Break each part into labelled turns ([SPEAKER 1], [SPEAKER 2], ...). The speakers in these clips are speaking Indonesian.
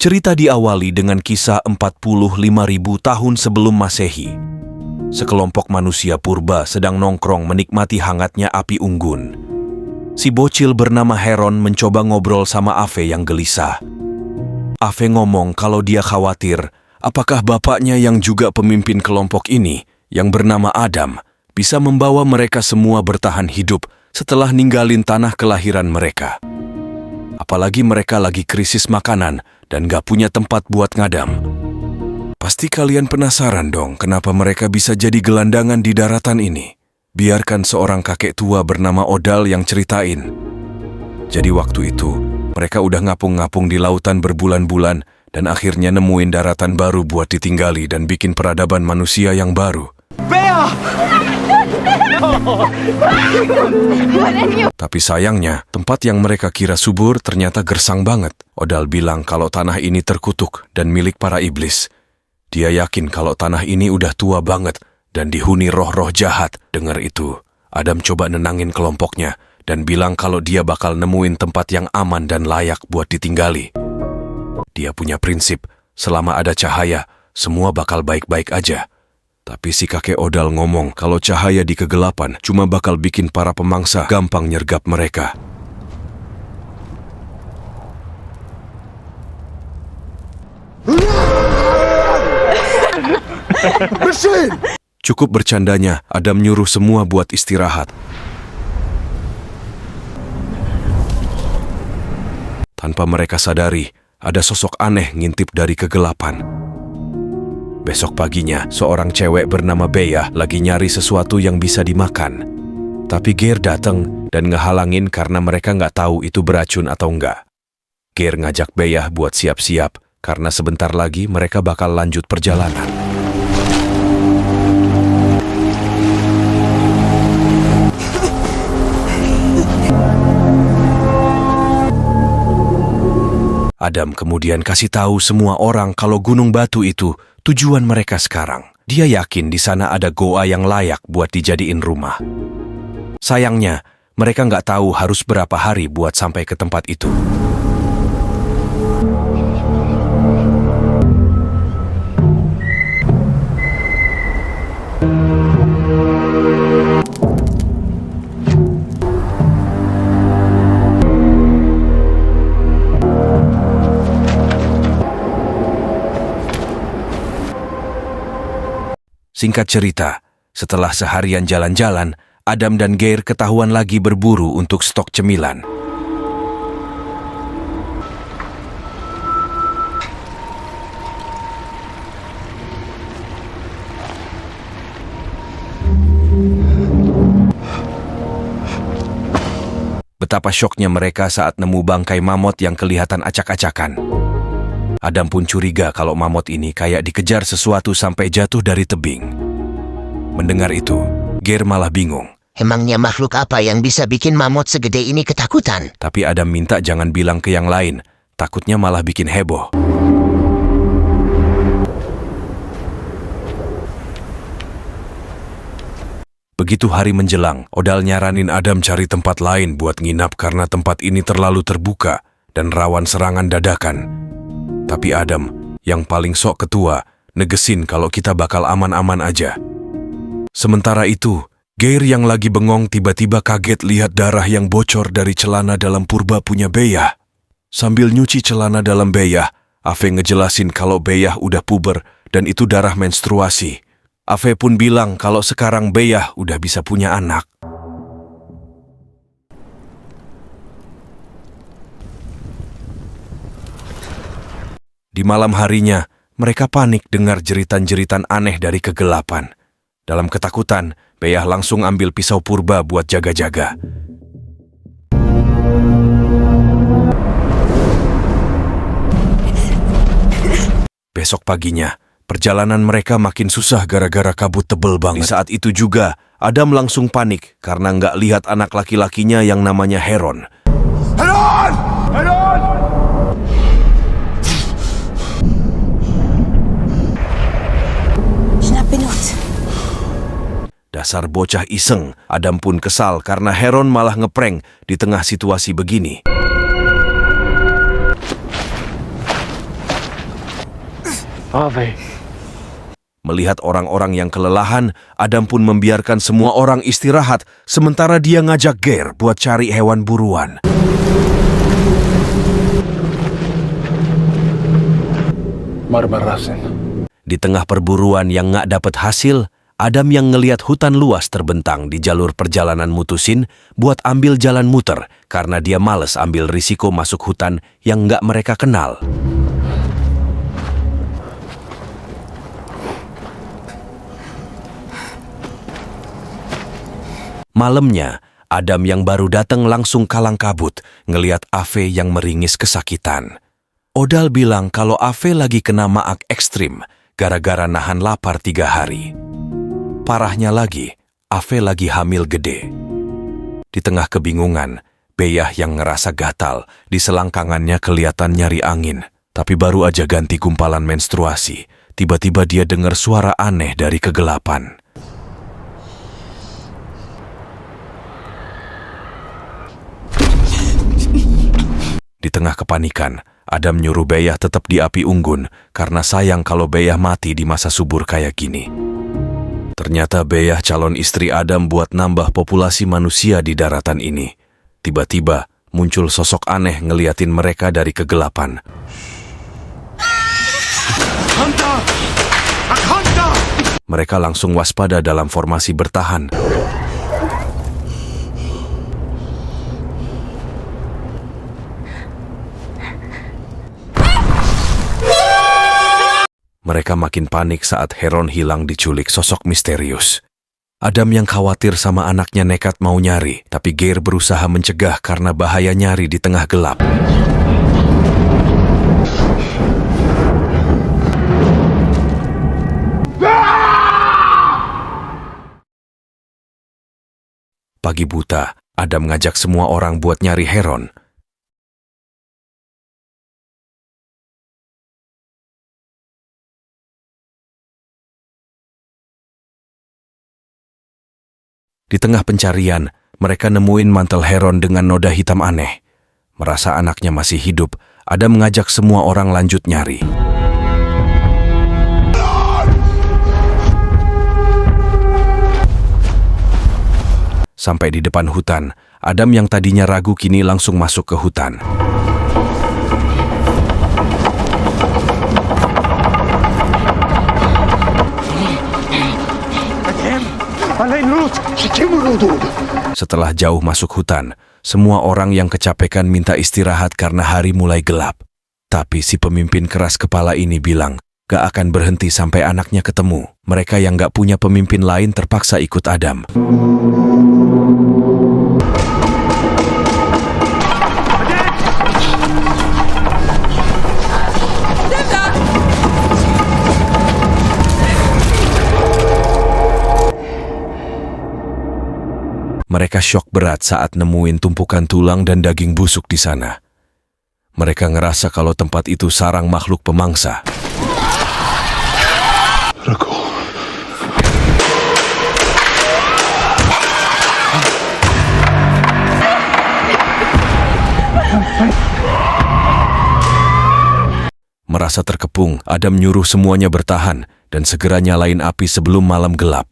[SPEAKER 1] Cerita diawali dengan kisah 45.000 tahun sebelum Masehi. Sekelompok manusia purba sedang nongkrong menikmati hangatnya api unggun. Si bocil bernama Heron mencoba ngobrol sama Ave yang gelisah. Ave ngomong kalau dia khawatir apakah bapaknya yang juga pemimpin kelompok ini, yang bernama Adam, bisa membawa mereka semua bertahan hidup setelah ninggalin tanah kelahiran mereka. Apalagi mereka lagi krisis makanan dan gak punya tempat buat ngadam. Pasti kalian penasaran dong kenapa mereka bisa jadi gelandangan di daratan ini. Biarkan seorang kakek tua bernama Odal yang ceritain. Jadi waktu itu, mereka udah ngapung-ngapung di lautan berbulan-bulan dan akhirnya nemuin daratan baru buat ditinggali dan bikin peradaban manusia yang baru.
[SPEAKER 2] Bea!
[SPEAKER 1] Tapi sayangnya, tempat yang mereka kira subur ternyata gersang banget. Odal bilang kalau tanah ini terkutuk dan milik para iblis. Dia yakin kalau tanah ini udah tua banget dan dihuni roh-roh jahat. Dengar itu, Adam coba nenangin kelompoknya dan bilang kalau dia bakal nemuin tempat yang aman dan layak buat ditinggali. Dia punya prinsip, selama ada cahaya, semua bakal baik-baik aja. Tapi si kakek Odal ngomong kalau cahaya di kegelapan cuma bakal bikin para pemangsa gampang nyergap mereka. Cukup bercandanya, Adam nyuruh semua buat istirahat. Tanpa mereka sadari, ada sosok aneh ngintip dari kegelapan. Besok paginya, seorang cewek bernama Bea lagi nyari sesuatu yang bisa dimakan. Tapi Geir datang dan ngehalangin karena mereka nggak tahu itu beracun atau enggak. Geir ngajak Bea buat siap-siap karena sebentar lagi mereka bakal lanjut perjalanan. Adam kemudian kasih tahu semua orang kalau Gunung Batu itu tujuan mereka sekarang. Dia yakin di sana ada goa yang layak buat dijadiin rumah. Sayangnya, mereka nggak tahu harus berapa hari buat sampai ke tempat itu. Singkat cerita, setelah seharian jalan-jalan, Adam dan Geir ketahuan lagi berburu untuk stok cemilan. Betapa syoknya mereka saat nemu bangkai mamut yang kelihatan acak-acakan. Adam pun curiga kalau mamut ini kayak dikejar sesuatu sampai jatuh dari tebing. Mendengar itu, Geir malah bingung.
[SPEAKER 3] Emangnya makhluk apa yang bisa bikin mamut segede ini ketakutan?
[SPEAKER 1] Tapi Adam minta jangan bilang ke yang lain, takutnya malah bikin heboh. Begitu hari menjelang, Odal nyaranin Adam cari tempat lain buat nginap karena tempat ini terlalu terbuka dan rawan serangan dadakan. Tapi Adam, yang paling sok ketua, negesin kalau kita bakal aman-aman aja. Sementara itu, Geir yang lagi bengong tiba-tiba kaget lihat darah yang bocor dari celana dalam purba punya Bea. Sambil nyuci celana dalam Bea, Ave ngejelasin kalau Bea udah puber dan itu darah menstruasi. Ave pun bilang kalau sekarang Bea udah bisa punya anak. Di malam harinya, mereka panik dengar jeritan-jeritan aneh dari kegelapan. Dalam ketakutan, Bea langsung ambil pisau purba buat jaga-jaga. Besok paginya, perjalanan mereka makin susah gara-gara kabut tebel banget. Di saat itu juga, Adam langsung panik karena nggak lihat anak laki-lakinya yang namanya Heron.
[SPEAKER 2] Heron! Heron!
[SPEAKER 1] Dasar bocah iseng, Adam pun kesal karena Heron malah ngeprank di tengah situasi begini.
[SPEAKER 2] Ave.
[SPEAKER 1] Melihat orang-orang yang kelelahan, Adam pun membiarkan semua orang istirahat, sementara dia ngajak Ger buat cari hewan buruan.
[SPEAKER 2] Marbarasen.
[SPEAKER 1] Di tengah perburuan yang nggak dapat hasil, Adam yang ngeliat hutan luas terbentang di jalur perjalanan mutusin buat ambil jalan muter karena dia males ambil risiko masuk hutan yang nggak mereka kenal. Malamnya, Adam yang baru datang langsung kalang kabut ngeliat Ave yang meringis kesakitan. Odal bilang kalau Ave lagi kena maag ekstrim gara-gara nahan lapar 3 hari. Parahnya lagi, Ave lagi hamil gede. Di tengah kebingungan, Beyah yang ngerasa gatal, di selangkangannya kelihatan nyari angin. Tapi baru aja ganti gumpalan menstruasi, tiba-tiba dia dengar suara aneh dari kegelapan. Di tengah kepanikan, Adam nyuruh Beyah tetap di api unggun karena sayang kalau Beyah mati di masa subur kayak gini. Ternyata Beyah calon istri Adam buat nambah populasi manusia di daratan ini. Tiba-tiba muncul sosok aneh ngeliatin mereka dari kegelapan.
[SPEAKER 2] Hunter! A hunter!
[SPEAKER 1] Mereka langsung waspada dalam formasi bertahan. Mereka makin panik saat Heron hilang diculik sosok misterius. Adam yang khawatir sama anaknya nekat mau nyari, tapi Ger berusaha mencegah karena bahaya nyari di tengah gelap. Pagi buta, Adam ngajak semua orang buat nyari Heron. Di tengah pencarian, mereka nemuin mantel Heron dengan noda hitam aneh. Merasa anaknya masih hidup, Adam mengajak semua orang lanjut nyari. Sampai di depan hutan, Adam yang tadinya ragu kini langsung masuk ke hutan. Setelah jauh masuk hutan, semua orang yang kecapekan minta istirahat karena hari mulai gelap. Tapi si pemimpin keras kepala ini bilang, gak akan berhenti sampai anaknya ketemu. Mereka yang gak punya pemimpin lain terpaksa ikut Adam. Mereka syok berat saat nemuin tumpukan tulang dan daging busuk di sana. Mereka ngerasa kalau tempat itu sarang makhluk pemangsa. Merasa terkepung, Adam nyuruh semuanya bertahan dan segera nyalain api sebelum malam gelap.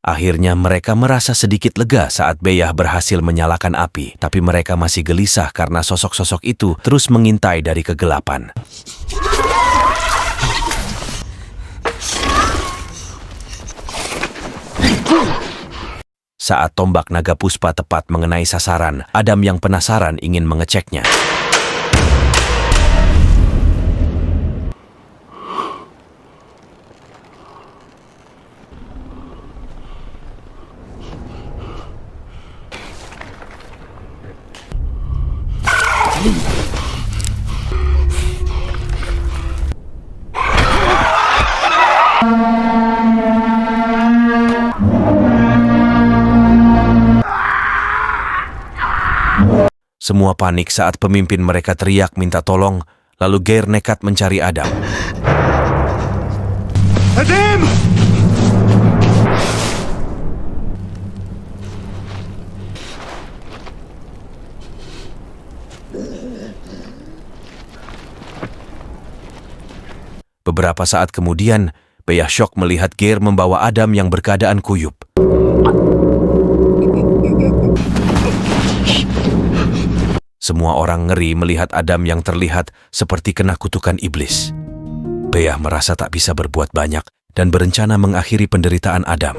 [SPEAKER 1] Akhirnya mereka merasa sedikit lega saat Beyah berhasil menyalakan api, tapi mereka masih gelisah karena sosok-sosok itu terus mengintai dari kegelapan. Saat tombak naga puspa tepat mengenai sasaran, Adam yang penasaran ingin mengeceknya. Semua panik saat pemimpin mereka teriak minta tolong, lalu Geir nekat mencari Adam.
[SPEAKER 2] Adam!
[SPEAKER 1] Beberapa saat kemudian, Beyah syok melihat Geir membawa Adam yang berkeadaan kuyup. Semua orang ngeri melihat Adam yang terlihat seperti kena kutukan iblis. Beyah merasa tak bisa berbuat banyak dan berencana mengakhiri penderitaan Adam.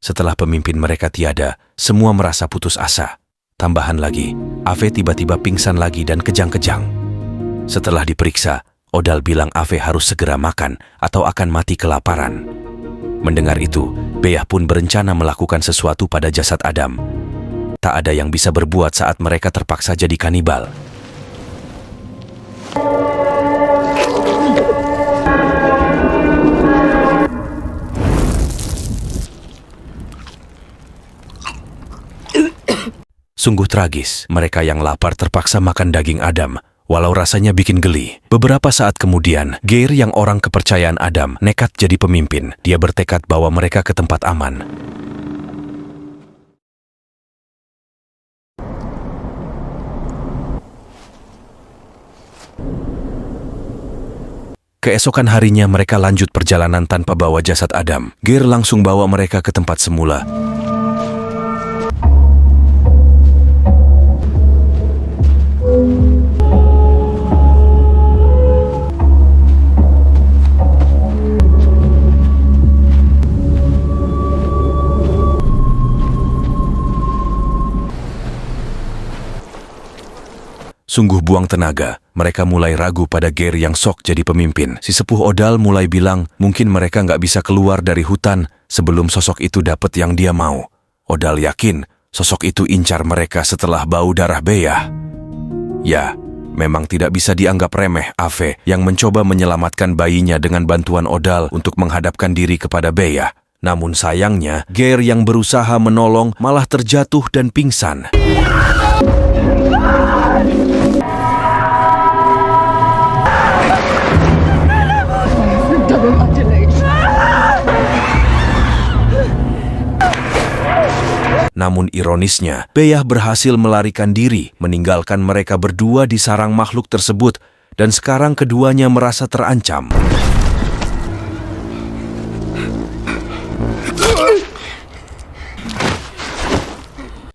[SPEAKER 1] Setelah pemimpin mereka tiada, semua merasa putus asa. Tambahan lagi, Ave tiba-tiba pingsan lagi dan kejang-kejang. Setelah diperiksa, Odal bilang Ave harus segera makan atau akan mati kelaparan. Mendengar itu, Beyah pun berencana melakukan sesuatu pada jasad Adam. Tak ada yang bisa berbuat saat mereka terpaksa jadi kanibal. Sungguh tragis, mereka yang lapar terpaksa makan daging Adam, walau rasanya bikin geli. Beberapa saat kemudian, Geir yang orang kepercayaan Adam nekat jadi pemimpin. Dia bertekad bawa mereka ke tempat aman. Keesokan harinya mereka lanjut perjalanan tanpa bawa jasad Adam. Geir langsung bawa mereka ke tempat semula. Sungguh buang tenaga, mereka mulai ragu pada Geir yang sok jadi pemimpin. Si sepuh Odal mulai bilang mungkin mereka nggak bisa keluar dari hutan sebelum sosok itu dapat yang dia mau. Odal yakin sosok itu incar mereka setelah bau darah Beyah. Ya, memang tidak bisa dianggap remeh Ave yang mencoba menyelamatkan bayinya dengan bantuan Odal untuk menghadapkan diri kepada Beyah. Namun sayangnya, Geir yang berusaha menolong malah terjatuh dan pingsan. Namun ironisnya, Beyah berhasil melarikan diri, meninggalkan mereka berdua di sarang makhluk tersebut, dan sekarang keduanya merasa terancam.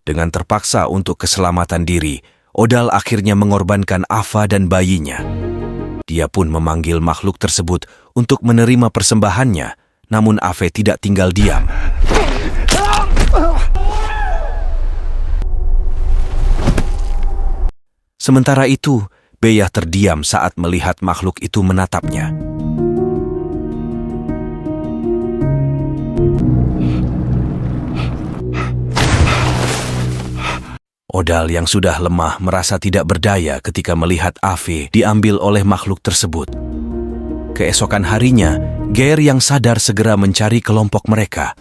[SPEAKER 1] Dengan terpaksa untuk keselamatan diri, Odal akhirnya mengorbankan Ava dan bayinya. Dia pun memanggil makhluk tersebut untuk menerima persembahannya, namun Ave tidak tinggal diam. Sementara itu, Beyah terdiam saat melihat makhluk itu menatapnya. Odal yang sudah lemah merasa tidak berdaya ketika melihat Ave diambil oleh makhluk tersebut. Keesokan harinya, Geir yang sadar segera mencari kelompok mereka.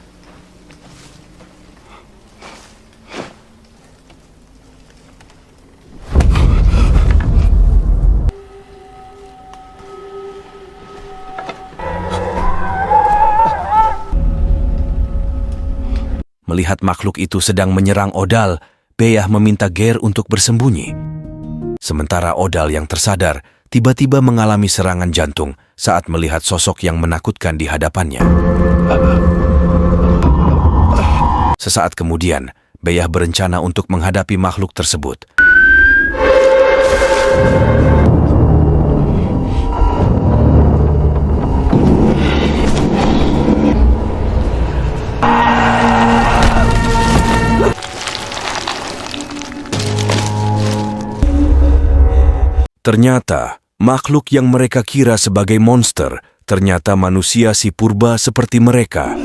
[SPEAKER 1] Melihat makhluk itu sedang menyerang Odal, Beyah meminta Geir untuk bersembunyi. Sementara Odal yang tersadar tiba-tiba mengalami serangan jantung saat melihat sosok yang menakutkan di hadapannya. Sesaat kemudian, Beyah berencana untuk menghadapi makhluk tersebut. Ternyata, makhluk yang mereka kira sebagai monster, ternyata manusia si purba seperti mereka.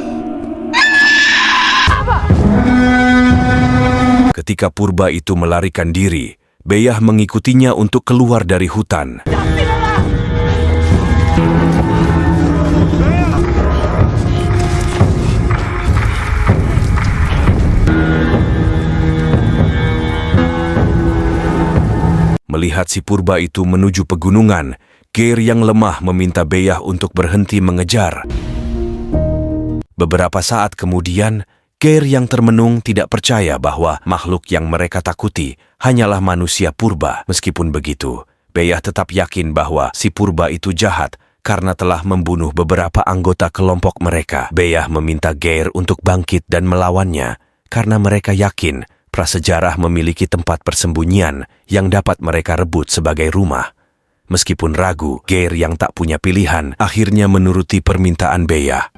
[SPEAKER 1] Ketika purba itu melarikan diri, Beyah mengikutinya untuk keluar dari hutan. Melihat si purba itu menuju pegunungan, Geir yang lemah meminta Beyah untuk berhenti mengejar. Beberapa saat kemudian, Geir yang termenung tidak percaya bahwa makhluk yang mereka takuti hanyalah manusia purba. Meskipun begitu, Beyah tetap yakin bahwa si purba itu jahat karena telah membunuh beberapa anggota kelompok mereka. Beyah meminta Geir untuk bangkit dan melawannya karena mereka yakin prasejarah memiliki tempat persembunyian yang dapat mereka rebut sebagai rumah. Meskipun ragu, Geir yang tak punya pilihan akhirnya menuruti permintaan Beyah.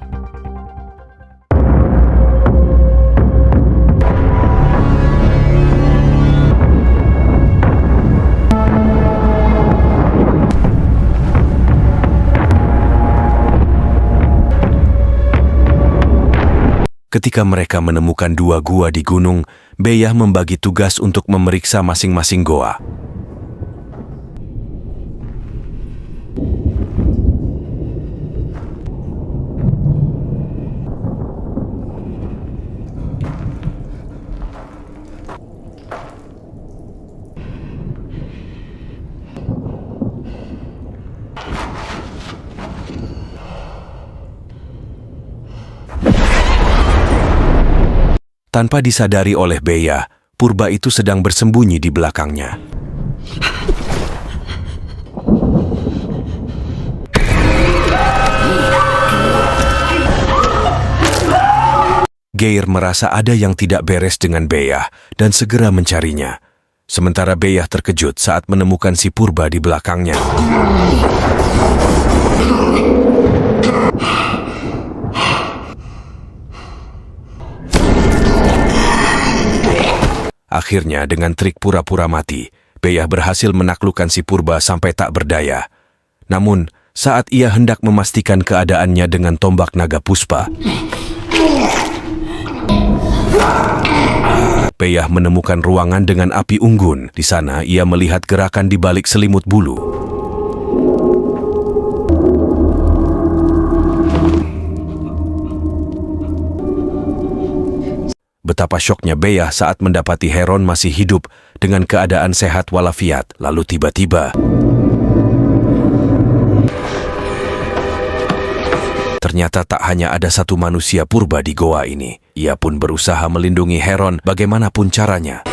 [SPEAKER 1] Ketika mereka menemukan dua gua di gunung, Beyah membagi tugas untuk memeriksa masing-masing goa. Tanpa disadari oleh Beyah, purba itu sedang bersembunyi di belakangnya. Geir merasa ada yang tidak beres dengan Beyah dan segera mencarinya. Sementara Beyah terkejut saat menemukan si purba di belakangnya. Akhirnya, dengan trik pura-pura mati, Beyah berhasil menaklukkan si purba sampai tak berdaya. Namun, saat ia hendak memastikan keadaannya dengan tombak naga puspa, Beyah menemukan ruangan dengan api unggun. Di sana, ia melihat gerakan di balik selimut bulu. Betapa syoknya Beyah saat mendapati Heron masih hidup dengan keadaan sehat walafiat. Lalu tiba-tiba, ternyata tak hanya ada satu manusia purba di goa ini. Ia pun berusaha melindungi Heron bagaimanapun caranya.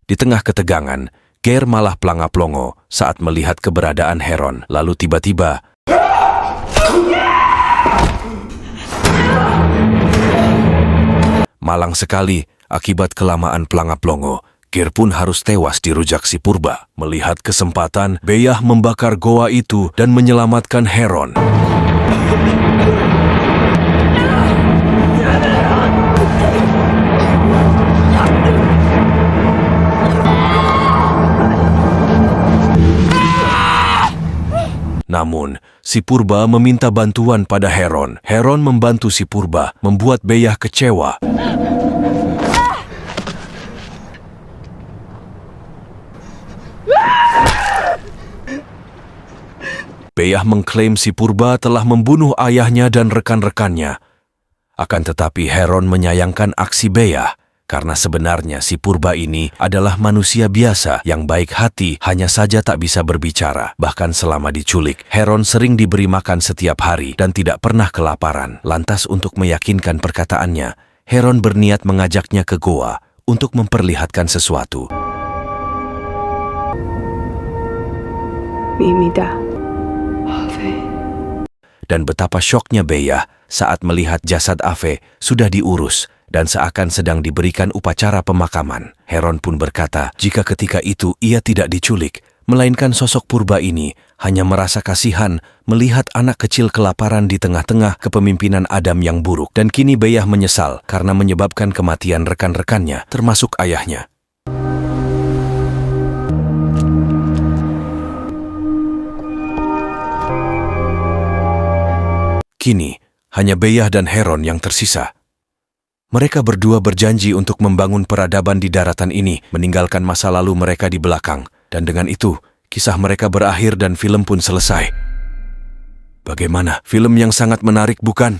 [SPEAKER 1] Di tengah ketegangan, Geir malah pelanga-plongo saat melihat keberadaan Heron. Lalu tiba-tiba, malang sekali, akibat kelamaan pelanga-plongo, Geir pun harus tewas dirujak si purba. Melihat kesempatan, Beyah membakar goa itu dan menyelamatkan Heron. Namun, si purba meminta bantuan pada Heron. Heron membantu si purba, membuat Beyah kecewa. Beyah mengklaim si purba telah membunuh ayahnya dan rekan-rekannya. Akan tetapi Heron menyayangkan aksi Beyah, karena sebenarnya si purba ini adalah manusia biasa yang baik hati, hanya saja tak bisa berbicara. Bahkan selama diculik, Heron sering diberi makan setiap hari dan tidak pernah kelaparan. Lantas untuk meyakinkan perkataannya, Heron berniat mengajaknya ke goa untuk memperlihatkan sesuatu. Dan betapa syoknya Beyah saat melihat jasad Ave sudah diurus dan seakan sedang diberikan upacara pemakaman. Heron pun berkata, jika ketika itu ia tidak diculik, melainkan sosok purba ini hanya merasa kasihan melihat anak kecil kelaparan di tengah-tengah kepemimpinan Adam yang buruk. Dan kini Beyah menyesal karena menyebabkan kematian rekan-rekannya, termasuk ayahnya. Kini, hanya Beyah dan Heron yang tersisa. Mereka berdua berjanji untuk membangun peradaban di daratan ini, meninggalkan masa lalu mereka di belakang. Dan dengan itu, kisah mereka berakhir dan film pun selesai. Bagaimana? Film yang sangat menarik, bukan?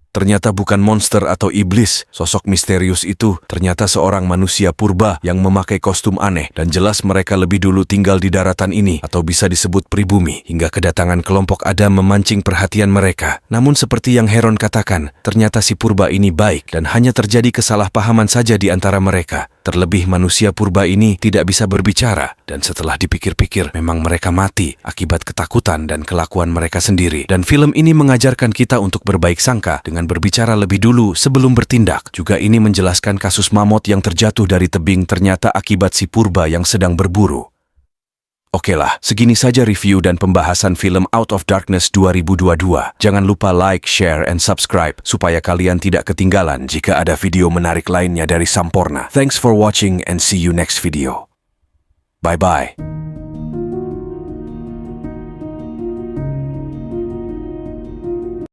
[SPEAKER 1] Ternyata bukan monster atau iblis. Sosok misterius itu ternyata seorang manusia purba yang memakai kostum aneh, dan jelas mereka lebih dulu tinggal di daratan ini atau bisa disebut pribumi, hingga kedatangan kelompok Adam memancing perhatian mereka. Namun seperti yang Heron katakan, ternyata si purba ini baik dan hanya terjadi kesalahpahaman saja di antara mereka. Terlebih manusia purba ini tidak bisa berbicara, dan setelah dipikir-pikir memang mereka mati akibat ketakutan dan kelakuan mereka sendiri. Dan film ini mengajarkan kita untuk berbaik sangka dengan berbicara lebih dulu sebelum bertindak. Juga ini menjelaskan kasus mamut yang terjatuh dari tebing ternyata akibat si purba yang sedang berburu. Okelah, segini saja review dan pembahasan film Out of Darkness 2022. Jangan lupa like, share, and subscribe supaya kalian tidak ketinggalan jika ada video menarik lainnya dari Samporna. Thanks for watching and see you next video. Bye-bye.